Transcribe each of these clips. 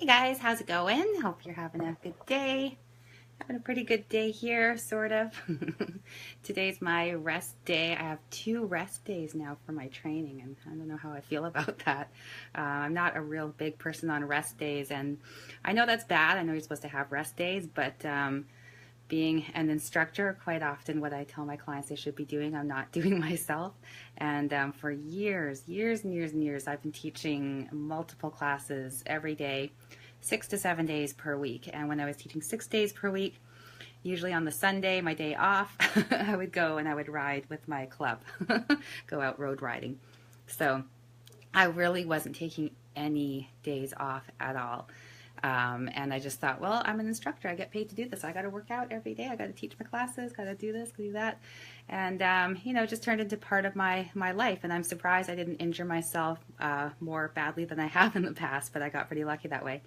Hey guys, how's it going? Hope you're having a good day. Having a pretty good day here, sort of. Today's my rest day. I have 2 rest days now for my training, and I don't know how I feel about that. I'm not a real big person on rest days, and I know that's bad. I know you're supposed to have rest days, but being an instructor, quite often what I tell my clients they should be doing, I'm not doing myself. And for years and years, I've been teaching multiple classes every day, 6 to 7 days per week. And when I was teaching 6 days per week, usually on the Sunday, my day off, I would go and I would ride with my club, go out road riding. So I really wasn't taking any days off at all. And I just thought, well, I'm an instructor. I get paid to do this. I got to work out every day. I got to teach my classes, got to do this, do that. And, it just turned into part of my life. And I'm surprised I didn't injure myself more badly than I have in the past, but I got pretty lucky that way.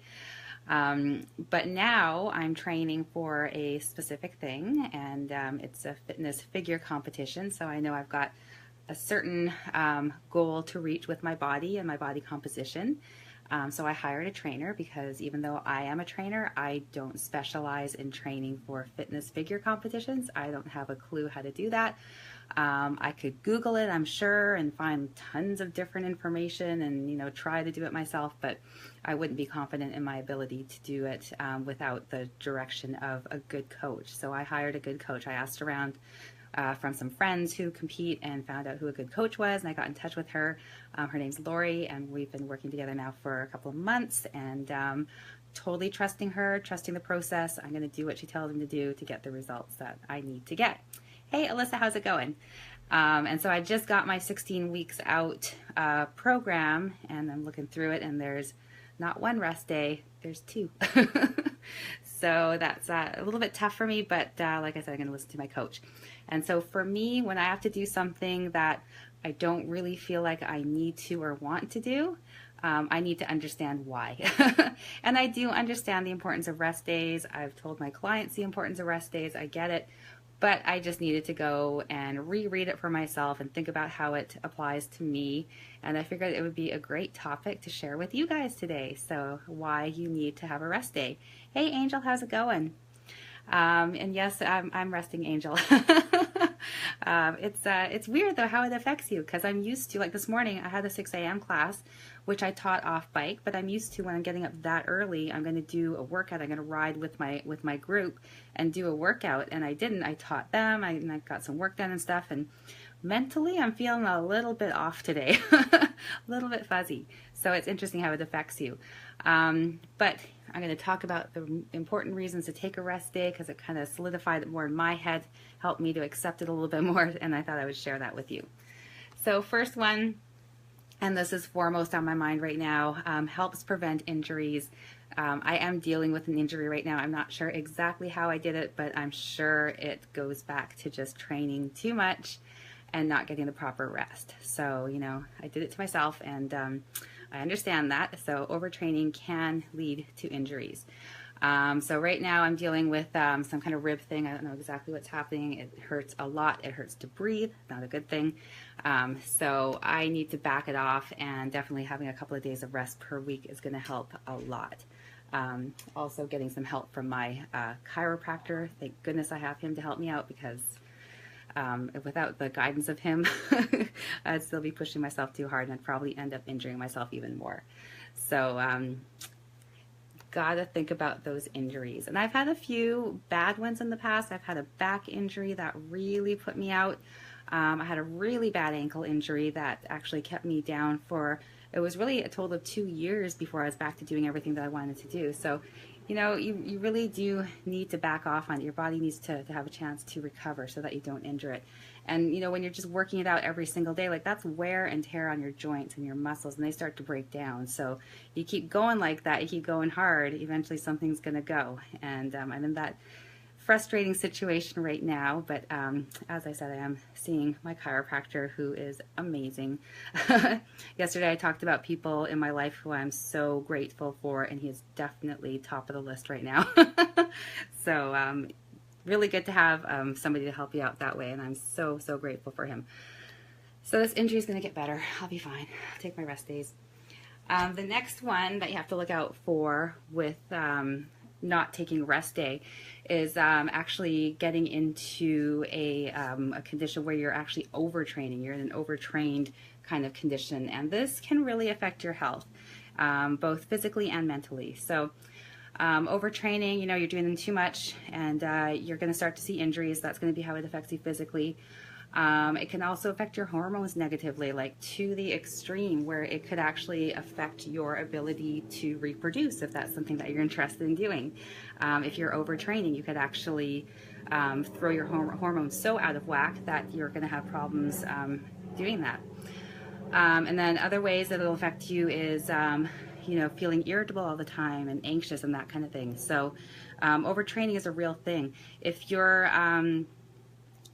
But now I'm training for a specific thing, and it's a fitness figure competition. So I know I've got a certain goal to reach with my body and my body composition. So I hired a trainer because even though I am a trainer, I don't specialize in training for fitness figure competitions. I don't have a clue how to do that. I could Google it, I'm sure, and find tons of different information and, try to do it myself, but I wouldn't be confident in my ability to do it without the direction of a good coach. So I hired a good coach. I asked around from some friends who compete and found out who a good coach was, and I got in touch with her. Her name's Lori, and we've been working together now for a couple of months, and totally trusting her, trusting the process. I'm going to do what she tells me to do to get the results that I need to get. Hey, Alyssa, how's it going? And so I just got my 16 weeks out program, and I'm looking through it, and there's not 1 rest day, there's 2. So that's a little bit tough for me, but like I said, I'm going to listen to my coach. And so for me, when I have to do something that I don't really feel like I need to or want to do, I need to understand why. And I do understand the importance of rest days. I've told my clients the importance of rest days. I get it. But I just needed to go and reread it for myself and think about how it applies to me. And I figured it would be a great topic to share with you guys today. So why you need to have a rest day. Hey, Angel, how's it going? And yes, I'm resting, Angel. It's weird though how it affects you, because I'm used to, like this morning I had a 6 a.m. class which I taught off bike, but I'm used to when I'm getting up that early, I'm going to do a workout. I'm going to ride with my group and do a workout, and I didn't. I taught them, and I got some work done and stuff, and mentally I'm feeling a little bit off today, a little bit fuzzy. So it's interesting how it affects you. But I'm going to talk about the important reasons to take a rest day, because it kind of solidified it more in my head, helped me to accept it a little bit more, and I thought I would share that with you. So first one, and this is foremost on my mind right now, helps prevent injuries. I am dealing with an injury right now. I'm not sure exactly how I did it, but I'm sure it goes back to just training too much and not getting the proper rest. So, I did it to myself, and I understand that. So overtraining can lead to injuries. So right now I'm dealing with some kind of rib thing. I don't know exactly what's happening. It hurts a lot. It hurts to breathe. Not a good thing. So I need to back it off, and definitely having a couple of days of rest per week is going to help a lot. Also getting some help from my chiropractor. Thank goodness I have him to help me out, because without the guidance of him, I'd still be pushing myself too hard, and I'd probably end up injuring myself even more. So gotta think about those injuries. And I've had a few bad ones in the past. I've had a back injury that really put me out. I had a really bad ankle injury that actually kept me down for, it was really a total of 2 years before I was back to doing everything that I wanted to do. So, you really do need to back off on it. Your body needs to have a chance to recover so that you don't injure it. And, when you're just working it out every single day, like, that's wear and tear on your joints and your muscles, and they start to break down. So you keep going like that, you keep going hard, eventually something's going to go. And I'm in that frustrating situation right now, but as I said, I am seeing my chiropractor, who is amazing. Yesterday I talked about people in my life who I'm so grateful for, and he is definitely top of the list right now. So really good to have somebody to help you out that way, and I'm so grateful for him. So this injury is going to get better. I'll be fine. I'll take my rest days. The next one that you have to look out for with not taking a rest day is actually getting into a condition where you're actually overtraining. You're in an overtrained kind of condition, and this can really affect your health, both physically and mentally. So overtraining, you're doing them too much, and you're going to start to see injuries. That's going to be how it affects you physically. It can also affect your hormones negatively, like to the extreme where it could actually affect your ability to reproduce if that's something that you're interested in doing. If you're overtraining, you could actually throw your hormones so out of whack that you're going to have problems doing that. And then other ways that it'll affect you is feeling irritable all the time and anxious and that kind of thing. So overtraining is a real thing. If you're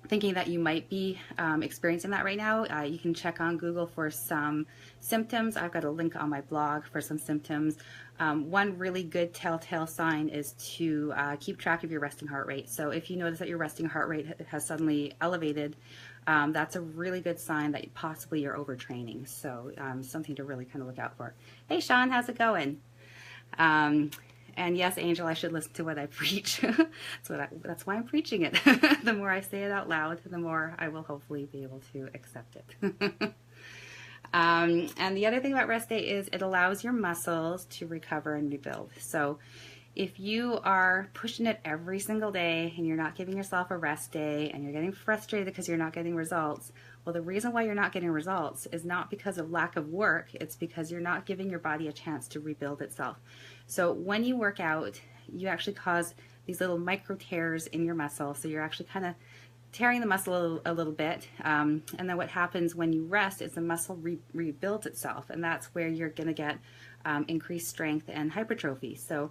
thinking that you might be experiencing that right now, you can check on Google for some symptoms. I've got a link on my blog for some symptoms. One really good telltale sign is to keep track of your resting heart rate. So if you notice that your resting heart rate has suddenly elevated, that's a really good sign that possibly you're overtraining. So something to really kind of look out for. Hey Sean, how's it going? And yes, Angel, I should listen to what I preach. That's why I'm preaching it. The more I say it out loud, the more I will hopefully be able to accept it. And the other thing about rest day is it allows your muscles to recover and rebuild. So if you are pushing it every single day and you're not giving yourself a rest day and you're getting frustrated because you're not getting results, well, the reason why you're not getting results is not because of lack of work. It's because you're not giving your body a chance to rebuild itself. So when you work out, you actually cause these little micro tears in your muscle. So you're actually kind of tearing the muscle a little bit. And then what happens when you rest is the muscle rebuilds itself. And that's where you're going to get increased strength and hypertrophy. So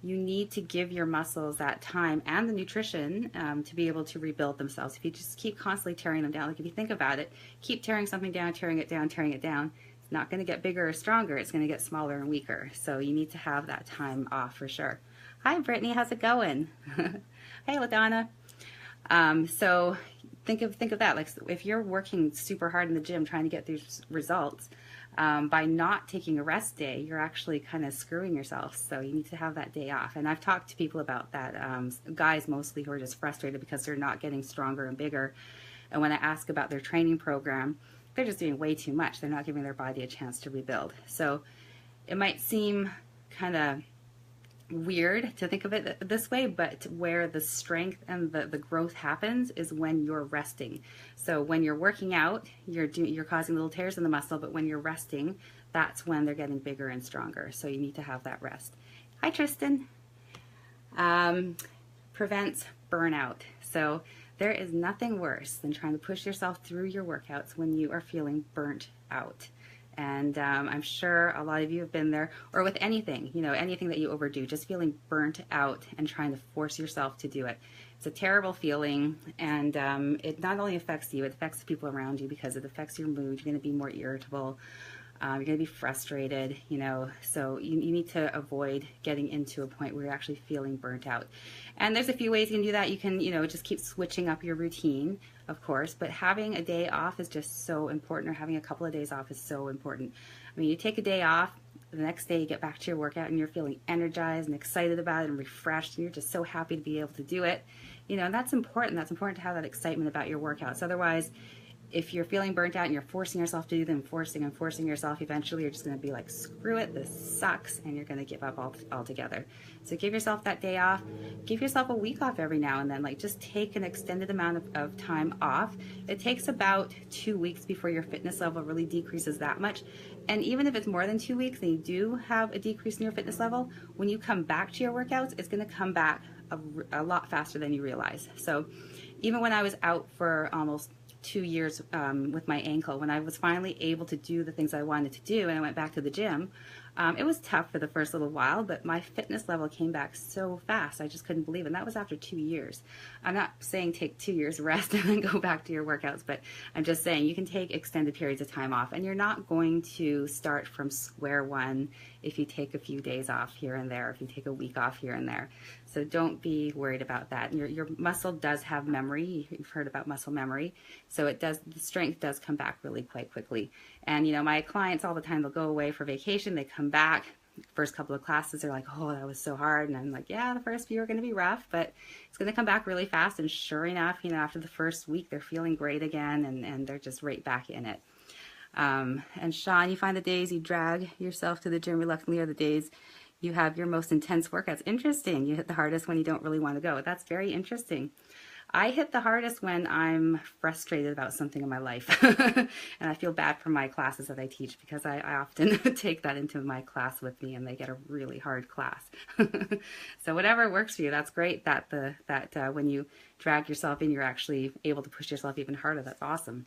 you need to give your muscles that time and the nutrition to be able to rebuild themselves. If you just keep constantly tearing them down, like if you think about it, keep tearing something down, tearing it down, tearing it down, it's not going to get bigger or stronger. It's going to get smaller and weaker. So you need to have that time off for sure. Hi, Brittany. How's it going? Hey, LaDonna. So think of that. Like if you're working super hard in the gym trying to get these results, by not taking a rest day, you're actually kind of screwing yourself. So you need to have that day off. And I've talked to people about that, guys mostly who are just frustrated because they're not getting stronger and bigger. And when I ask about their training program, they're just doing way too much. They're not giving their body a chance to rebuild. So it might seem kind of weird to think of it this way, but where the strength and the growth happens is when you're resting. So when you're working out, you're causing little tears in the muscle, but when you're resting, that's when they're getting bigger and stronger. So you need to have that rest. Hi, Tristan. Prevents burnout. So there is nothing worse than trying to push yourself through your workouts when you are feeling burnt out. And I'm sure a lot of you have been there, or with anything, anything that you overdo, just feeling burnt out and trying to force yourself to do it. It's a terrible feeling, and it not only affects you, it affects the people around you because it affects your mood. You're going to be more irritable. You're going to be frustrated, so you need to avoid getting into a point where you're actually feeling burnt out. And there's a few ways you can do that. You can, just keep switching up your routine, of course, but having a day off is just so important, or having a couple of days off is so important. I mean, you take a day off, the next day you get back to your workout and you're feeling energized and excited about it and refreshed, and you're just so happy to be able to do it. And that's important. That's important to have that excitement about your workouts. Otherwise, if you're feeling burnt out and you're forcing yourself to do them, forcing yourself, eventually you're just going to be like, screw it, this sucks, and you're going to give up altogether. So give yourself that day off. Give yourself a week off every now and then. Like, just take an extended amount of time off. It takes about 2 weeks before your fitness level really decreases that much. And even if it's more than 2 weeks and you do have a decrease in your fitness level, when you come back to your workouts, it's going to come back a lot faster than you realize. So even when I was out for almost 2 years with my ankle, when I was finally able to do the things I wanted to do and I went back to the gym, it was tough for the first little while, but my fitness level came back so fast. I just couldn't believe it. And that was after 2 years. I'm not saying take 2 years rest and then go back to your workouts, but I'm just saying you can take extended periods of time off, and you're not going to start from square one if you take a few days off here and there, if you take a week off here and there. So don't be worried about that. Your muscle does have memory. You've heard about muscle memory. So it does, the strength does come back really quite quickly. And you know, my clients all the time, they'll go away for vacation, they come back, first couple of classes, they're like, oh, that was so hard. And I'm like, yeah, the first few are going to be rough, but it's going to come back really fast. And sure enough, you know, after the first week, they're feeling great again, and they're just right back in it. And Sean, you find the days you drag yourself to the gym reluctantly are the days you have your most intense workouts. Interesting. You hit the hardest when you don't really want to go. That's very interesting. I hit the hardest when I'm frustrated about something in my life. And I feel bad for my classes that I teach, because I often take that into my class with me, and they get a really hard class. So whatever works for you, that's great. That when you drag yourself in, you're actually able to push yourself even harder. That's awesome.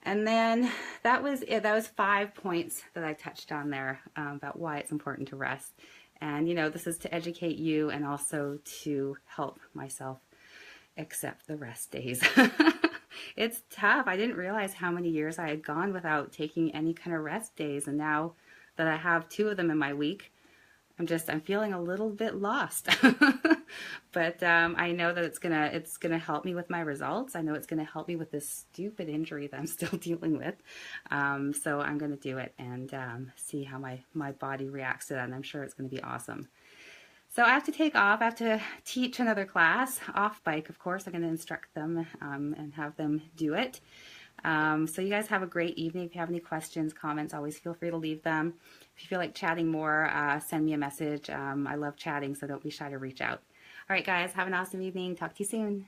And then that was it. That was 5 points that I touched on there about why it's important to rest. And you know, this is to educate you and also to help myself accept the rest days. It's tough. I didn't realize how many years I had gone without taking any kind of rest days, and now that I have 2 of them in my week, I'm feeling a little bit lost. But I know that it's gonna help me with my results. I know it's gonna help me with this stupid injury that I'm still dealing with. So I'm gonna do it and see how my body reacts to that, and I'm sure it's gonna be awesome. So I have to take off. I have to teach another class off bike, of course. I'm going to instruct them and have them do it. So you guys have a great evening. If you have any questions, comments, always feel free to leave them. If you feel like chatting more, send me a message. I love chatting, so don't be shy to reach out. All right, guys, have an awesome evening. Talk to you soon.